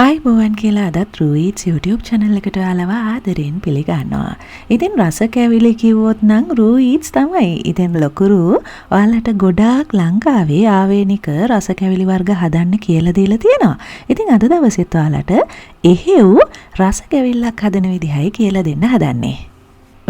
ආයිබෝවන් කියලා අදත් රූයිට්ස් YouTube channel එකට ඔයාලව ආදරෙන් පිළිගන්නවා. ඉතින් රස කැවිලි කිව්වොත් නම් රූයිට්ස් තමයි. ඉතින් ලොකුරු ඔයාලට ගොඩාක් ලංකාවේ ආවේනික රස කැවිලි වර්ග හදන්න කියලා දීලා තියෙනවා. ඉතින් අද දවසෙත් ඔයාලට එහෙව් රස කැවිල්ලක් හදන විදිහයි කියලා දෙන්න හදන්නේ.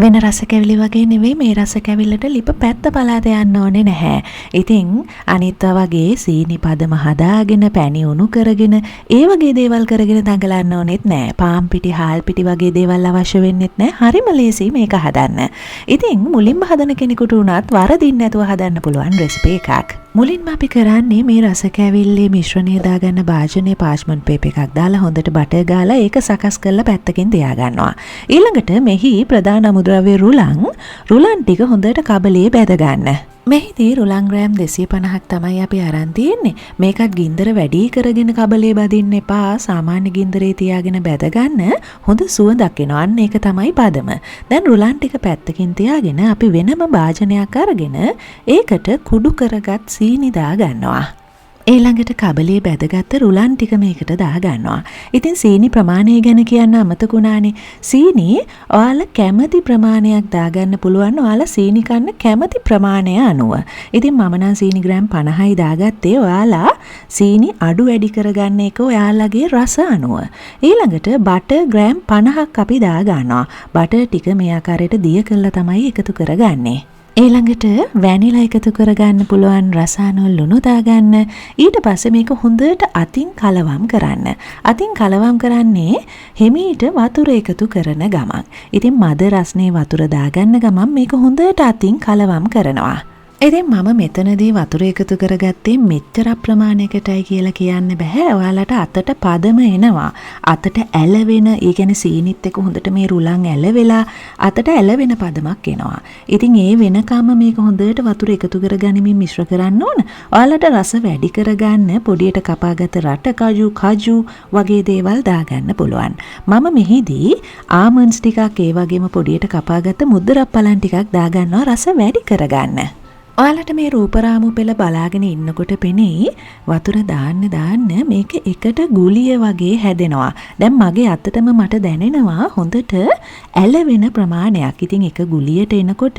වෙන රස කැවිලි වගේ නෙවෙයි මේ රස කැවිල්ලට ලිප පැත්ත පලාත යන්න ඕනේ නැහැ. ඉතින් අනිත්වා වගේ සීනි පදම හදාගෙන පැණි උණු කරගෙන ඒ වගේ දේවල් කරගෙන දඟලන්න ඕනෙත් නැහැ. පාන් පිටි හාල් පිටි වගේ දේවල් අවශ්‍ය වෙන්නෙත් නැහැ. හරිම ලේසි මේක හදන්න. ඉතින් මුලින්ම හදන කෙනෙකුට උනත් වරදින්න නැතුව හදන්න පුළුවන් රෙසිපි එකක්. මුලින්ම අපි කරන්නේ මේ රස කැවිල්ලේ මිශ්‍රණය දාගන්න භාජනයේ පාර්ච්මන්ට් පේපර් එකක් දාලා හොඳට බටර් ගාලා ඒක සකස් කරලා පැත්තකින් තියාගන්නවා. ඊළඟට මෙහි ප්‍රධාන අමුද්‍රව්‍ය රුලන් ටික හොඳට කබලේ බැද ගන්න. මෙහිදී රුලන් ග්‍රෑම් 250ක් තමයි අපි අරන් තියෙන්නේ. මේකත් ගින්දර වැඩි කරගෙන කබලේ බදින්න එපා. සාමාන්‍ය ගින්දරේ තියාගෙන බැද ගන්න හොඳ සුවඳක් එනවා. අන්න ඒක තමයි පදම. දැන් රුලන් ටික පැත්තකින් තියාගෙන අපි වෙනම භාජනයක් අරගෙන ඒකට කුඩු කරගත් සීනි දා ගන්නවා. ඊළඟට කබලේ බැදගත්ත රුලන් ටික මේකට දාගන්නවා. ඉතින් සීනි ප්‍රමාණය ගැන කියන්න අමතකුණානේ. සීනි ඔයාලා කැමති ප්‍රමාණයක් දාගන්න පුළුවන්. ඔයාලා සීනි කන්න කැමති ප්‍රමාණය අනුව. ඉතින් මම නම් සීනි ග්‍රෑම් 50යි දාගත්තේ. ඔයාලා සීනි අඩු වැඩි කරගන්න එක ඔයාලගේ රස අනුව. ඊළඟට බටර් ග්‍රෑම් 50ක් අපි දාගන්නවා. බටර් ටික මේ ආකාරයට දිය කරලා තමයි එකතු කරගන්නේ. ඊළඟට වැනිලා එකතු කරගන්න පුළුවන් රස අනුව ලුණු දාගන්න. ඊට පස්සේ මේක හොඳට අතින් කලවම් කරන්න. අතින් කලවම් කරන්නේ හිමීට වතුර එකතු කරන ගමන්. ඉතින් මද රස්නේ වතුර දාගන්න ගමන් මේක හොඳට අතින් කලවම් කරනවා. ඉතින් මම මෙතනදී වතුර එකතු කරගත්තේ මෙච්චර ප්‍රමාණයකටයි කියලා කියන්න බෑ. ඔයාලට අතට පදම එනවා. අතට ඇලවෙන, ඒ කියන්නේ සීනිත් එක්ක හොඳට මේ රුලන් ඇලවෙලා අතට ඇලවෙන පදමක් එනවා. ඉතින් ඒ වෙනකම්ම මේක හොඳට වතුර එකතු කරගනිමින් මිශ්‍ර කරන්න ඕන. ඔයාලට රස වැඩි කරගන්න පොඩියට කපාගත රට කජු වගේ දේවල් දාගන්න පුළුවන්. මම මෙහිදී ආමන්ඩ්ස් ටිකක් ඒ වගේම පොඩියට කපාගත මුද්දරක් පලන් ටිකක් දාගන්නවා රස වැඩි කරගන්න. ඔයාලට මේ රූපරාමු පෙළ බලාගෙන ඉන්නකොට පෙනෙයි වතුර දාන්න මේක එකට ගුලිය වගේ හැදෙනවා. දැන් මගේ අතටම මට දැනෙනවා හොඳට ඇලවෙන ප්‍රමාණයක්. ඉතින් එක ගුලියට එනකොට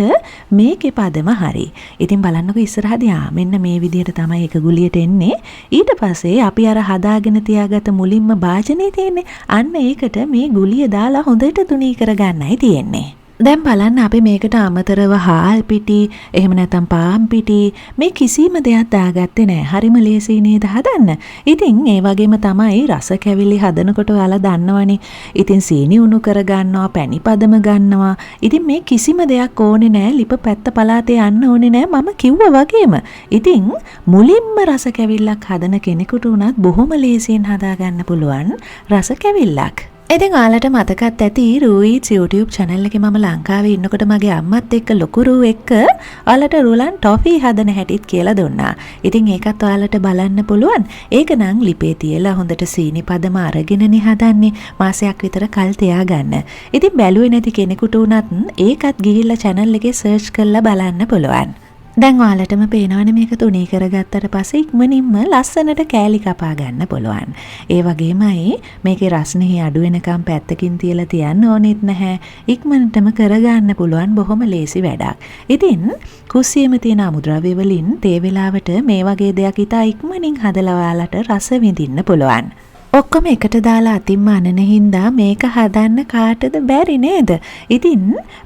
මේකේ පදම හරි. ඉතින් බලන්නකෝ ඉස්සරහදී මෙන්න මේ විදිහට තමයි එක ගුලියට එන්නේ. ඊට පස්සේ අපි අර හදාගෙන තියාගත්ත මුලින්ම භාජනේ තියෙන්නේ. අන්න ඒකට මේ ගුලිය දාලා හොඳට තුනී කරගන්නයි තියෙන්නේ. දැන් බලන්න අපි මේකට අමතරව හාල් පිටි එහෙම නැත්නම් පාන් පිටි මේ කිසිම දෙයක් දාගත්තේ නැහැ. හරිම ලේසි නේද හදන්න. ඉතින් ඒ වගේම තමයි රස කැවිලි හදනකොට ඔයාලා දන්නවනේ. ඉතින් සීනි උණු කරගන්නවා, පැණි පදම ගන්නවා. ඉතින් මේ කිසිම දෙයක් ඕනේ නැහැ. ලිප පැත්ත පලාතේ යන්න ඕනේ නැහැ. මම කිව්වා වගේම. ඉතින් මුලින්ම රස කැවිල්ලක් හදන කෙනෙකුට උනත් බොහොම ලේසියෙන් හදාගන්න පුළුවන් රස කැවිල්ලක්. ඉතින් ඔයාලට මතකත් ඇති රූයිට්ස් YouTube channel එකේ මම ලංකාවේ ඉන්නකොට මගේ අම්මත් එක්ක ලොකුරු එක්ක ඔයාලට රුලන් ටොෆි හදන හැටිත් කියලා දුන්නා. ඉතින් ඒකත් ඔයාලට බලන්න පුළුවන්. ඒක නම් ලිපේ තියලා හොඳට සීනි පදම අරගෙනනේ හදන්නේ. මාසයක් විතර කල් තියාගන්න. ඉතින් බැලුවේ නැති කෙනෙකුට උනත් ඒකත් ගිහිල්ලා channel එකේ search කරලා බලන්න පුළුවන්. දැන් ඔයාලටම පේනවනේ මේක තුනී කරගත්තට පස්සේ ඉක්මනින්ම ලස්සනට කෑලි කපා ගන්න පුළුවන්. ඒ වගේමයි මේකේ රස්නේ අඩු වෙනකම් පැත්තකින් තියලා තියන්න ඕනෙත් නැහැ. ඉක්මනටම කරගන්න පුළුවන් බොහොම ලේසි වැඩක්. ඉතින් කුස්සියෙම තියෙන අමුද්‍රව්‍ය වලින් තේ වෙලාවට මේ වගේ දෙයක් ඉතා ඉක්මනින් හදලා ඔයාලට රස විඳින්න පුළුවන්. ඔක්කොම එකට දාලා අතින්ම අනන හින්දා මේක හදන්න කාටද බැරි නේද? ඉතින්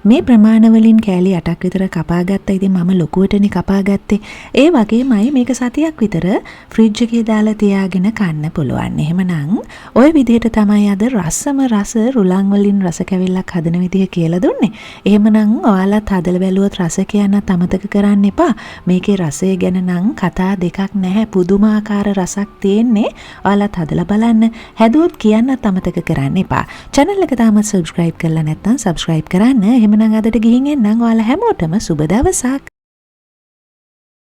මේ ප්‍රමාණ වලින් කෑලි 8ක් විතර කපා ගත්තා. ඉතින් මම ලොකුවටනේ කපා ගත්තේ. ඒ වගේමයි මේක සතියක් විතර ෆ්‍රිජ් එකේ දාලා තියාගෙන කන්න පුළුවන්. එහෙමනම් ওই විදිහට තමයි අද රසම රස රුලන් වලින් රස කැවිල්ලක් හදන විදිහ කියලා දුන්නේ. එහෙමනම් ඔයාලත් හදලා බැලුවොත් රස කියන්නත් අමතක කරන්න එපා. මේකේ රසය ගැන නම් කතා දෙකක් නැහැ. පුදුමාකාර රසක් තියෙන්නේ. ඔයාලත් හදලා බලන්න. හැදුවොත් කියන්නත් අමතක කරන්න එපා. channel එක තාමත් subscribe කරලා නැත්නම් subscribe කරන්න. එහෙමනම් අදට ගිහින් එන්නම්. ඔයාලා හැමෝටම සුබ දවසක්.